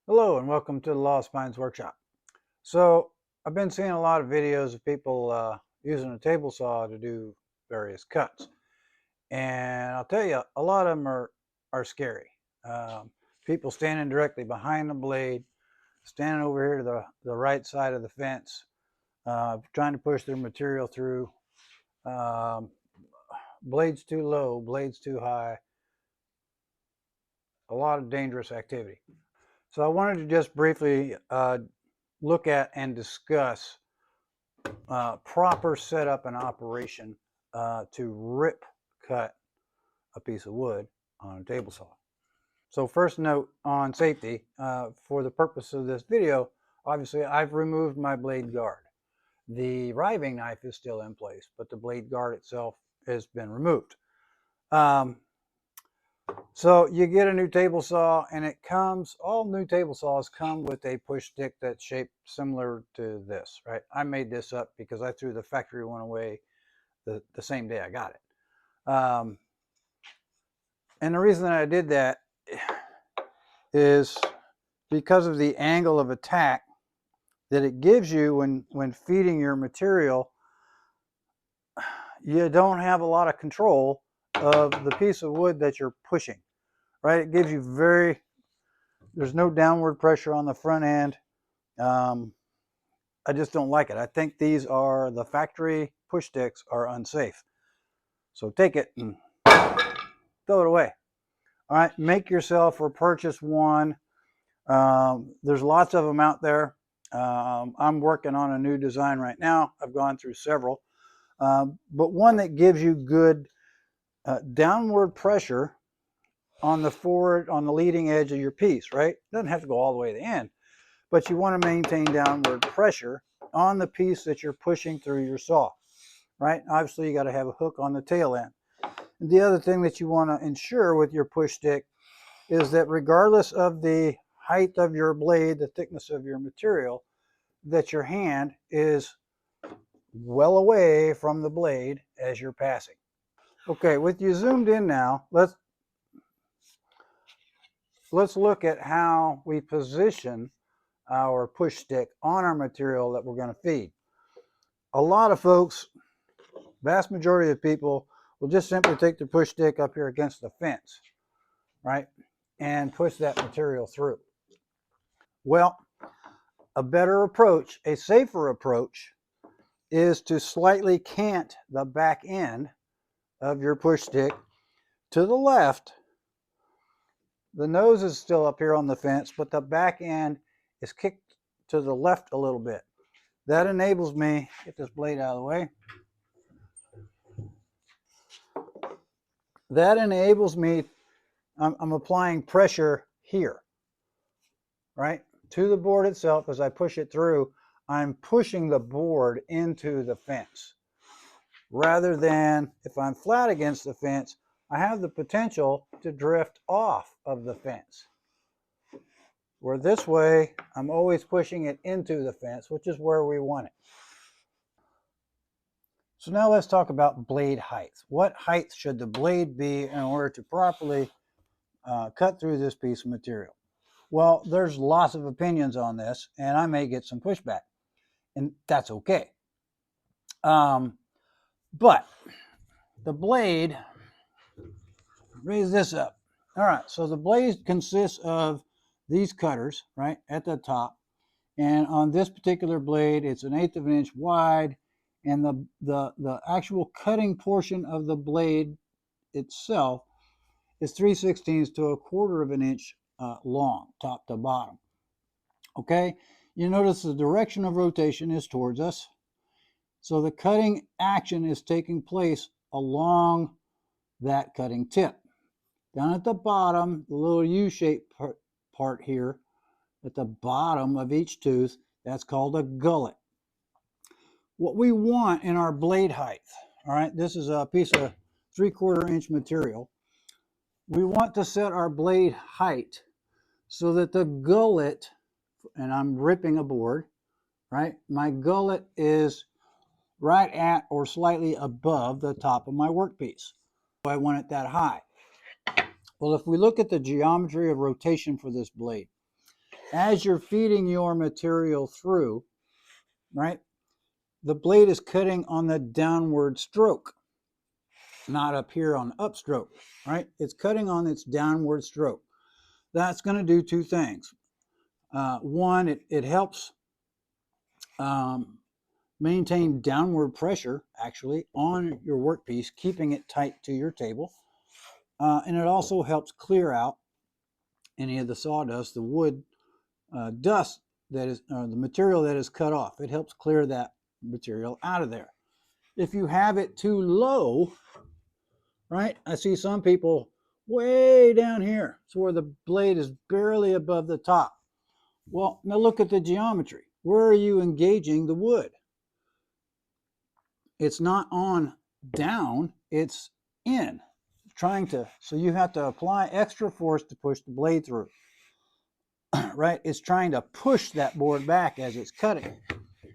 Hello and welcome to the Law of Spines Workshop. So I've been seeing a lot of videos of people using a table saw to do various cuts. And I'll tell you, a lot of them are scary. Um, People standing directly behind the blade, standing over here to the right side of the fence, trying to push their material through. Um, Blades too low, blades too high, a lot of dangerous activity. So I wanted to just briefly look at and discuss proper setup and operation to rip cut a piece of wood on a table saw. So first note on safety, for the purpose of this video, obviously I've removed my blade guard. The riving knife is still in place, but the blade guard itself has been removed. So you get a new table saw and it comes, all new table saws come with a push stick that's shaped similar to this, right? I made this up because I threw the factory one away the same day I got it. And the reason that I did that is because of the angle of attack that it gives you when feeding your material. You don't have a lot of control of the piece of wood that you're pushing, right? It gives you there's no downward pressure on the front end. I just don't like it. I think the factory push sticks are unsafe. So take it and throw it away. All right, make yourself or purchase one. There's lots of them out there. I'm working on a new design right now. I've gone through several, but one that gives you good downward pressure on the leading edge of your piece, right? It doesn't have to go all the way to the end, but you want to maintain downward pressure on the piece that you're pushing through your saw, right? Obviously, you got to have a hook on the tail end. And the other thing that you want to ensure with your push stick is that regardless of the height of your blade, the thickness of your material, that your hand is well away from the blade as you're passing. Okay, with you zoomed in now, let's look at how we position our push stick on our material that we're going to feed. A lot of folks, vast majority of people, will just simply take the push stick up here against the fence, right, and push that material through. Well, a better approach, a safer approach, is to slightly cant the back end of your push stick to the left. The nose is still up here on the fence, but the back end is kicked to the left a little bit. That enables me, get this blade out of the way. That enables me, I'm applying pressure here, right, to the board itself. As I push it through, I'm pushing the board into the fence. Rather than if I'm flat against the fence, I have the potential to drift off of the fence. Where this way, I'm always pushing it into the fence, which is where we want it. So now let's talk about blade height. What height should the blade be in order to properly cut through this piece of material? Well, there's lots of opinions on this, and I may get some pushback, and that's okay. But the blade, raise this up. All right, so the blade consists of these cutters, right, at the top. And on this particular blade, it's 1/8 of an inch wide, and the actual cutting portion of the blade itself is 3/16 to 1/4 of an inch long, top to bottom. Okay, you notice the direction of rotation is towards us. So the cutting action is taking place along that cutting tip. Down at the bottom, the little U-shaped part here, at the bottom of each tooth, that's called a gullet. What we want in our blade height, all right, this is a piece of 3/4 inch material. We want to set our blade height so that the gullet, and I'm ripping a board, right? My gullet is right at or slightly above the top of my workpiece. So I want it that high. Well, if we look at the geometry of rotation for this blade, as you're feeding your material through, right, the blade is cutting on the downward stroke, not up here on upstroke, right? It's cutting on its downward stroke. That's going to do two things. One, it helps maintain downward pressure, actually, on your workpiece, keeping it tight to your table. And it also helps clear out any of the sawdust, the wood dust that is, the material that is cut off. It helps clear that material out of there. If you have it too low, right? I see some people way down here, so where the blade is barely above the top. Well, now look at the geometry. Where are you engaging the wood? It's not on down, it's in. So you have to apply extra force to push the blade through. Right? It's trying to push that board back as it's cutting.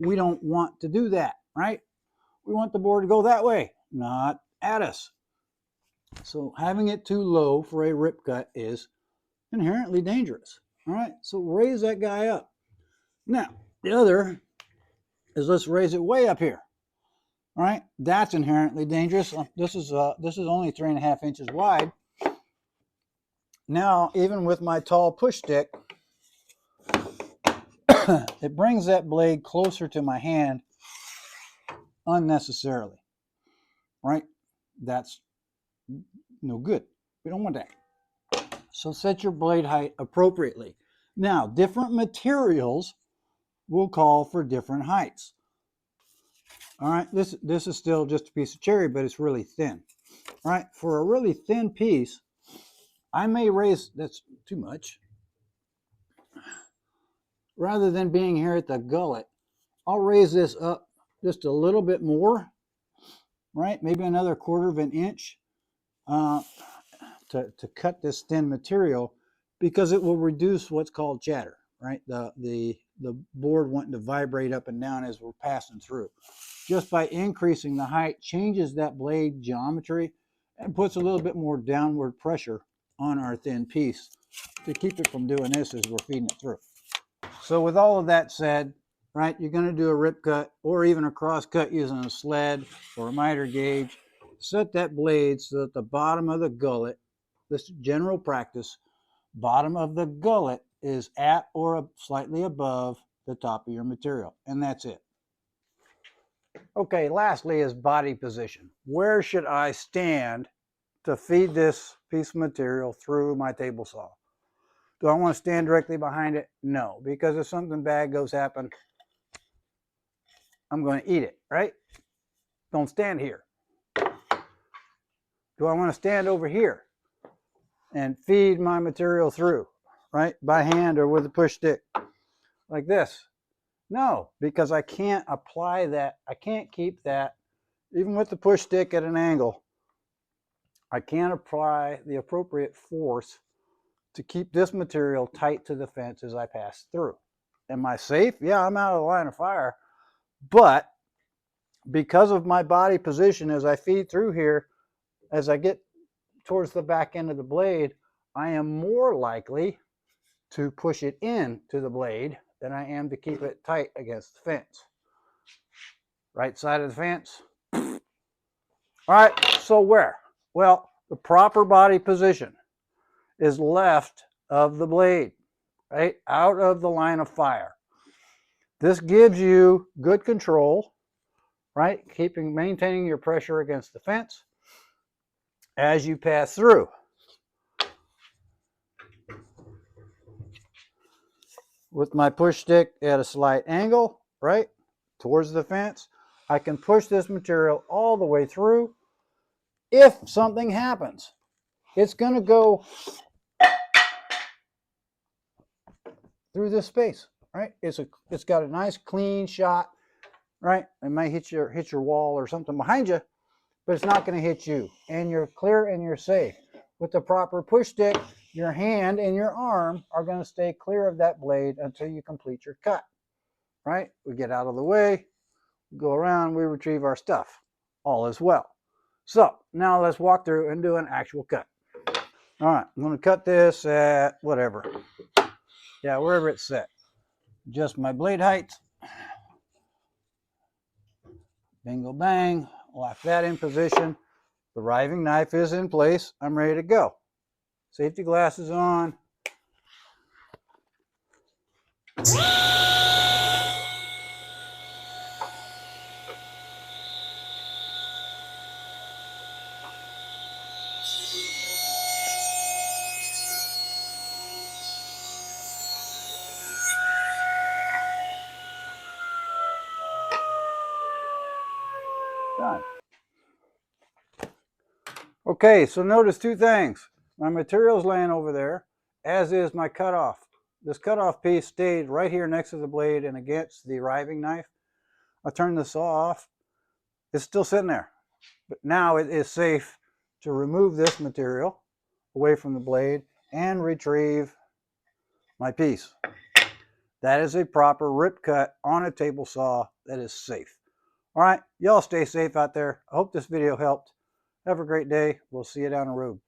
We don't want to do that, right? We want the board to go that way, not at us. So having it too low for a rip cut is inherently dangerous. All right, so raise that guy up. Now, the other is let's raise it way up here. All right, that's inherently dangerous. This is only 3.5 inches wide. Now, even with my tall push stick, it brings that blade closer to my hand unnecessarily, right? That's no good. We don't want that. So set your blade height appropriately. Now, different materials will call for different heights. All right, this is still just a piece of cherry, but it's really thin. All right, for a really thin piece, I may raise, that's too much. Rather than being here at the gullet, I'll raise this up just a little bit more, right? Maybe another 1/4 inch to cut this thin material, because it will reduce what's called chatter, right? The board wanting to vibrate up and down as we're passing through. Just by increasing the height changes that blade geometry and puts a little bit more downward pressure on our thin piece to keep it from doing this as we're feeding it through. So with all of that said, right, you're going to do a rip cut or even a cross cut using a sled or a miter gauge. Set that blade so that the bottom of the gullet, this general practice, bottom of the gullet is at or slightly above the top of your material, and that's it. Okay, lastly is body position. Where should I stand to feed this piece of material through my table saw? Do I want to stand directly behind it? No, because if something bad goes happen, I'm going to eat it, right? Don't stand here. Do I want to stand over here and feed my material through, right? By hand or with a push stick like this? No, because I can't apply that. I can't keep that, even with the push stick at an angle. I can't apply the appropriate force to keep this material tight to the fence as I pass through. Am I safe? Yeah, I'm out of the line of fire. But because of my body position as I feed through here, as I get towards the back end of the blade, I am more likely to push it in to the blade than I am to keep it tight against the fence. Right side of the fence. All right, so where? Well, the proper body position is left of the blade, right? Out of the line of fire. This gives you good control, right? Maintaining your pressure against the fence as you pass through. With my push stick at a slight angle, right, towards the fence, I can push this material all the way through. If something happens, it's going to go through this space, right? It's got a nice clean shot, right? It might hit your wall or something behind you, but it's not going to hit you, and you're clear and you're safe. With the proper push stick, your hand and your arm are going to stay clear of that blade until you complete your cut, right? We get out of the way, we go around, we retrieve our stuff. All is well. So now let's walk through and do an actual cut. All right, I'm going to cut this at whatever, Yeah, wherever it's set. Adjust my blade height. Bingo bang. Lock that in position. The riving knife is in place. I'm ready to go. Safety glasses on. Done. Okay, so notice two things. My material's laying over there, as is my cutoff. This cutoff piece stayed right here next to the blade and against the riving knife. I turned the saw off. It's still sitting there. But now it is safe to remove this material away from the blade and retrieve my piece. That is a proper rip cut on a table saw that is safe. All right, y'all stay safe out there. I hope this video helped. Have a great day. We'll see you down the road.